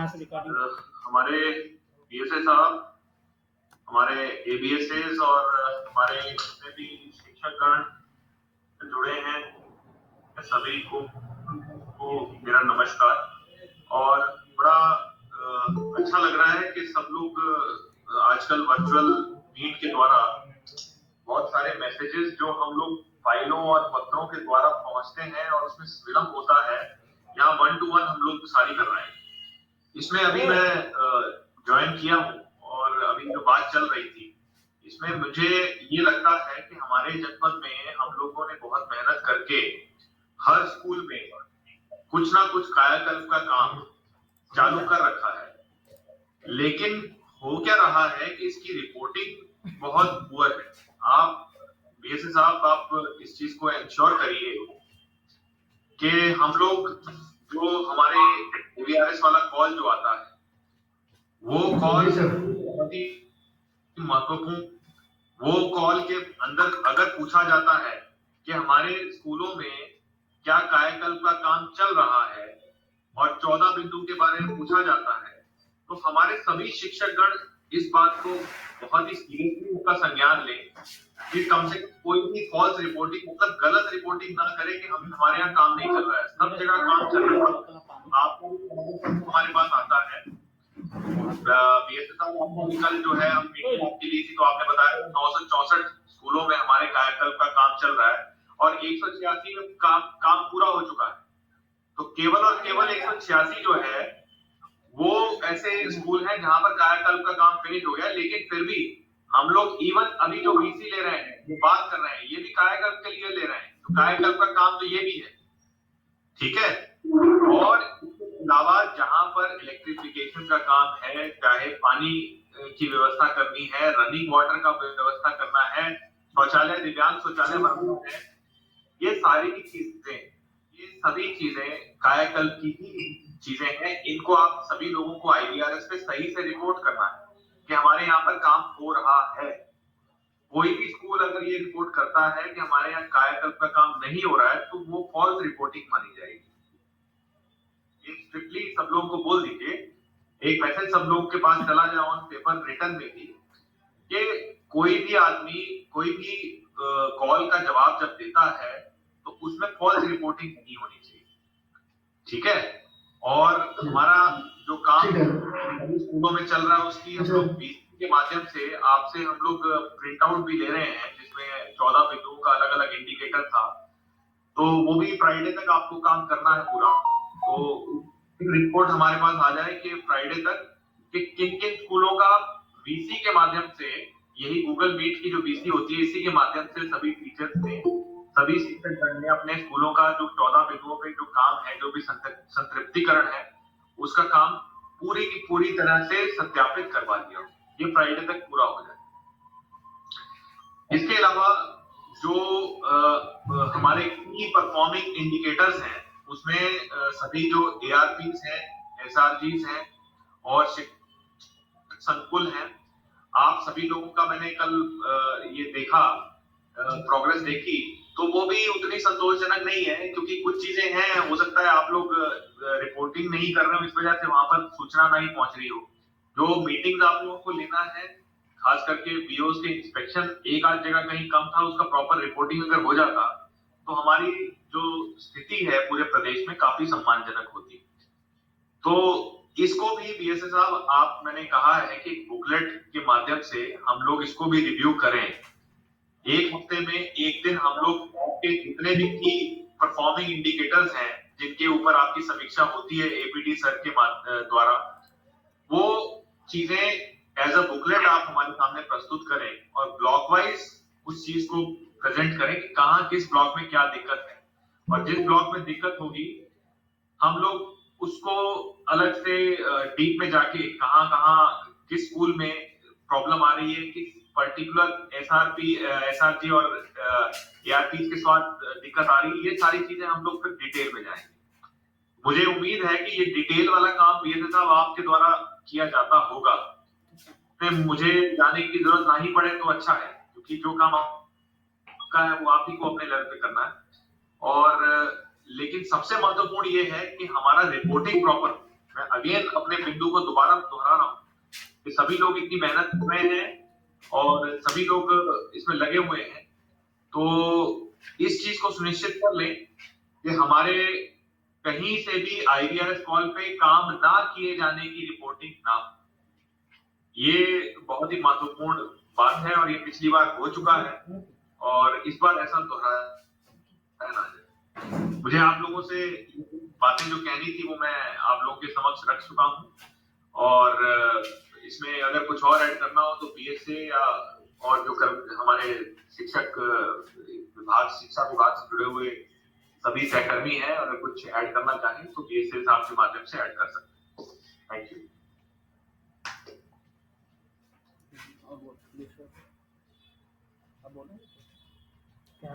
यहाँ से रिकॉर्डिंग हमारे बीएसए साहब, हमारे एबीएसएस और हमारे जितने भी शिक्षकगण जुड़े हैं सभी को मेरा नमस्कार। और बड़ा अच्छा लग रहा है कि सब लोग आजकल वर्चुअल मीट के द्वारा बहुत सारे मैसेजेस जो हम लोग फाइलों और पत्रों के द्वारा पहुंचते हैं और उसमें विलंब होता है, यहाँ 1 to 1 हम लोग सारी कर रहे हैं। इसमें अभी मैं ज्वाइन किया हूँ और अभी जो बात चल रही थी इसमें मुझे ये लगता है कि हमारे जनपद में हम लोगों ने बहुत मेहनत करके हर स्कूल में कुछ ना कुछ कायाकल्प का काम चालू कर रखा है, लेकिन हो क्या रहा है कि इसकी रिपोर्टिंग बहुत पुअर है। आप बीएसए साहब, आप इस चीज को इंश्योर करिए कि हम लोग जो हमारे एवीआरएस वाला कॉल जो आता है वो कॉल बहुत ही महत्वपूर्ण, वो कॉल के अंदर अगर पूछा जाता है कि हमारे स्कूलों में क्या कायाकल्प का काम चल रहा है और 14 बिंदु के बारे में पूछा जाता है, तो हमारे सभी शिक्षकगण इस बात को बहुत ही सीरियसली उसका संज्ञान लें कि कम से कम कोई भी फॉल्स रिपोर्टिंग, मतलब गलत रिपोर्टिंग ना करे कि हमारे यहाँ काम नहीं चल रहा है। सब जगह काम चल रहा है। आपको हमारे पास आता है बीएसए साहब, कल जो है हम मीटिंग की ली थी तो आपने बताया 964 स्कूलों में हमारे कायाकल्प का काम चल रहा है और 186 में काम पूरा हो चुका है। तो केवल और केवल 186 जो है वो ऐसे स्कूल हैं जहां पर कायाकल्प का काम फिनिश हो गया, लेकिन फिर भी हम लोग इवन अभी जो वीसी ले रहे हैं, बात कर रहे हैं, ये भी कायाकल्प के लिए ले रहे हैं। तो कायाकल्प का काम तो ये भी है, ठीक है। और इसके अलावा जहां पर इलेक्ट्रिफिकेशन का काम है, चाहे पानी की व्यवस्था करनी है, रनिंग वाटर का व्यवस्था करना है, शौचालय, दिव्यांग शौचालय बनाना है, ये सारी की चीजें, ये सभी चीजें कायाकल्प की ही चीजें हैं। इनको आप सभी लोगों को आईवीआरएस पे सही से रिपोर्ट करना है कि हमारे यहाँ पर काम हो रहा है। कोई भी स्कूल अगर ये रिपोर्ट करता है कि हमारे यहाँ कायाकल्प का काम नहीं हो रहा है तो वो फॉल्स रिपोर्टिंग मानी जाएगी। ये स्ट्रिक्टली सब लोगों को बोल दीजिए, एक मैसेज सब लोगों के पास चला जाए ऑन पेपर, रिटर्न में भी, कि कोई भी आदमी कोई भी कॉल का जवाब जब देता है तो उसमें फॉल्स रिपोर्टिंग नहीं होनी चाहिए, ठीक है। और हमारा जो काम स्कूलों में चल रहा है उसकी हम लोग बीसी के माध्यम से आपसे हम लोग प्रिंट आउट भी ले रहे हैं, जिसमें 14 बिंदुओं का अलग अलग इंडिकेटर था, तो वो भी फ्राइडे तक आपको काम करना है पूरा। तो रिपोर्ट हमारे पास आ जाए कि फ्राइडे तक कि किन किन स्कूलों का वीसी के माध्यम से, यही गूगल मीट की जो वीसी होती है इसी के माध्यम से सभी टीचर्स ने, सभी शिक्षक ने अपने स्कूलों का जो 14 बिंदुओं पे जो काम है, जो भी संतृप्तिकरण है, उसका काम पूरी की पूरी तरह से सत्यापित करवा दिया। ये फ्राइडे तक पूरा हो जाए। इसके अलावा जो हमारे की परफॉर्मिंग इंडिकेटर्स हैं उसमें सभी जो एआरपीस हैं, एसआरजीस हैं और संकुल हैं, आप सभी लोगों का मैंने कल ये देखा, प्रोग्रेस देखी, तो वो भी उतनी संतोषजनक नहीं है, क्योंकि कुछ चीजें हैं, हो सकता है आप लोग रिपोर्टिंग नहीं कर रहे हो, इस वजह से वहां पर सूचना नहीं पहुंच रही हो। जो मीटिंग्स आप लोगों को लेना है, खास करके बीओस के इंस्पेक्शन एक आध जगह कहीं कम था, उसका प्रॉपर रिपोर्टिंग अगर हो जाता तो हमारी जो स्थिति है पूरे प्रदेश में काफी सम्मानजनक होती। तो इसको भी बीएसए साहब, आप, मैंने कहा है कि बुकलेट के माध्यम से हम लोग इसको भी रिव्यू करें। एक हफ्ते में एक दिन हम लोग के जितने भी की परफॉर्मिंग इंडिकेटर्स हैं जिनके ऊपर आपकी समीक्षा होती है एपीडी सर के द्वारा, वो चीजें एज अ बुकलेट आप हमारे सामने प्रस्तुत करें और ब्लॉक वाइज उस चीज को प्रेजेंट करें कि कहाँ किस ब्लॉक में क्या दिक्कत है, और जिस ब्लॉक में दिक्कत होगी हम लोग उसको अलग से डीप में जाके कहाँ कहाँ किस स्कूल में प्रॉब्लम आ रही है, किस पर्टिकुलर एसआरपी, एसआरजी और एआरपी के साथ दिक्कत आ रही है, ये सारी चीजें हम लोग फिर डिटेल में जाएंगे। मुझे उम्मीद है कि ये डिटेल वाला काम बीएसए साहब आपके द्वारा किया जाता होगा, फिर मुझे जाने की जरूरत ना ही पड़े तो अच्छा है, क्योंकि जो काम आपका है वो आप ही को अपने लेवल पे करना है। और लेकिन सबसे महत्वपूर्ण ये है कि हमारा रिपोर्टिंग प्रॉपर, मैं अगेन अपने बिंदु को दोबारा दोहरा रहा हूँ कि सभी लोग इतनी मेहनत कर रहे हैं और सभी लोग इसमें लगे हुए हैं, तो इस चीज को सुनिश्चित कर लें कि हमारे कहीं से भी IVRS कॉल पे काम ना किए जाने की रिपोर्टिंग ना हो। ये बहुत ही महत्वपूर्ण बात है और ये पिछली बार हो चुका है और इस बार ऐसा दोहराया ना जाए। मुझे आप लोगों से बातें जो कहनी थी वो मैं आप लोगों के समक्ष रख चुका हूँ और इसमें अगर कुछ और ऐड करना हो तो PSA या और जो हमारे शिक्षक विभाग, शिक्षा विभाग से जुड़े हुए सभी सहकर्मी हैं, अगर कुछ ऐड करना चाहें तो PSA साहब के माध्यम से ऐड कर सकते हैं। Thank you. क्या